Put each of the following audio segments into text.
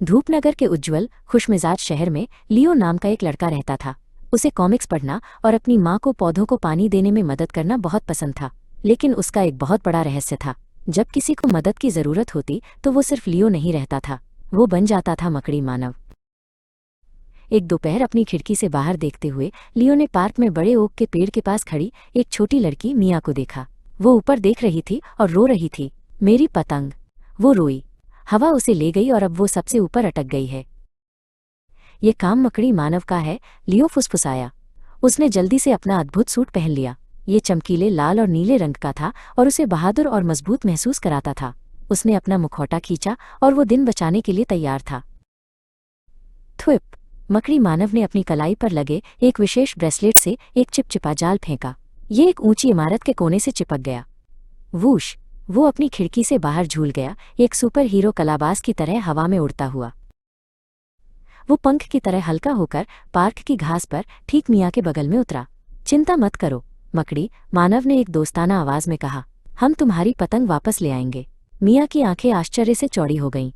धूपनगर के उज्ज्वल खुशमिजाज शहर में लियो नाम का एक लड़का रहता था। उसे कॉमिक्स पढ़ना और अपनी माँ को पौधों को पानी देने में मदद करना बहुत पसंद था। लेकिन उसका एक बहुत बड़ा रहस्य था। जब किसी को मदद की जरूरत होती तो वो सिर्फ लियो नहीं रहता था, वो बन जाता था मकड़ी मानव। एक दोपहर अपनी खिड़की से बाहर देखते हुए लियो ने पार्क में बड़े ओक के पेड़ के पास खड़ी एक छोटी लड़की मिया को देखा। वो ऊपर देख रही थी और रो रही थी। मेरी पतंग। वो रोई। हवा उसे ले गई और अब वो सबसे ऊपर अटक गई है। ये काम मकड़ी मानव का है, लियो फुसफुसाया। उसने जल्दी से अपना अद्भुत सूट पहन लिया। ये चमकीले लाल और नीले रंग का था और उसे बहादुर और मजबूत महसूस कराता था। उसने अपना मुखौटा खींचा और वो दिन बचाने के लिए तैयार था। थुप! मकड़ी मानव ने अपनी कलाई पर लगे एक विशेष ब्रेसलेट से एक चिपचिपा जाल फेंका। ये एक ऊंची इमारत के कोने से चिपक गया। वूश! वो अपनी खिड़की से बाहर झूल गया, एक सुपर हीरो कलाबाज की तरह हवा में उड़ता हुआ। वो पंख की तरह हल्का होकर पार्क की घास पर ठीक मिया के बगल में उतरा। चिंता मत करो, मकड़ी मानव ने एक दोस्ताना आवाज में कहा। हम तुम्हारी पतंग वापस ले आएंगे। मिया की आंखें आश्चर्य से चौड़ी हो गईं।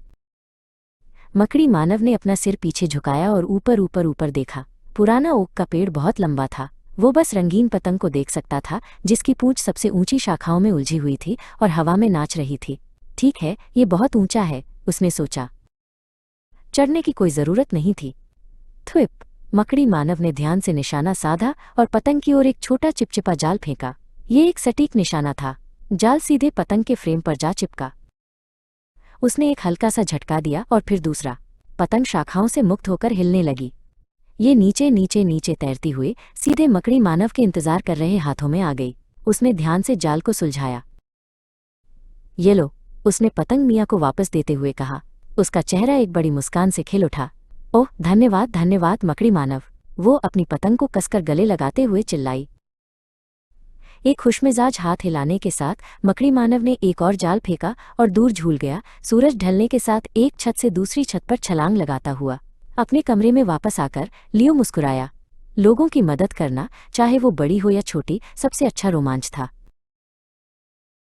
मकड़ी मानव ने अपना सिर पीछे झुकाया और ऊपर ऊपर ऊपर देखा। पुराना ओक का पेड़ बहुत लंबा था। वो बस रंगीन पतंग को देख सकता था, जिसकी पूंछ सबसे ऊंची शाखाओं में उलझी हुई थी और हवा में नाच रही थी। ठीक है, ये बहुत ऊंचा है, उसने सोचा। चढ़ने की कोई जरूरत नहीं थी। थुप! मकड़ी मानव ने ध्यान से निशाना साधा और पतंग की ओर एक छोटा चिपचिपा जाल फेंका। ये एक सटीक निशाना था। जाल सीधे पतंग के फ्रेम पर जा चिपका। उसने एक हल्का सा झटका दिया और फिर दूसरा। पतंग शाखाओं से मुक्त होकर हिलने लगी। ये नीचे नीचे नीचे तैरती हुई सीधे मकड़ी मानव के इंतजार कर रहे हाथों में आ गई। उसने ध्यान से जाल को सुलझाया। ये लो, उसने पतंग मिया को वापस देते हुए कहा। उसका चेहरा एक बड़ी मुस्कान से खिल उठा। ओह धन्यवाद धन्यवाद मकड़ी मानव, वो अपनी पतंग को कसकर गले लगाते हुए चिल्लाई। एक खुशमिजाज हाथ हिलाने के साथ मकड़ी मानव ने एक और जाल फेंका और दूर झूल गया, सूरज ढलने के साथ एक छत से दूसरी छत पर छलांग लगाता हुआ। अपने कमरे में वापस आकर लियो मुस्कुराया। लोगों की मदद करना, चाहे वो बड़ी हो या छोटी, सबसे अच्छा रोमांच था।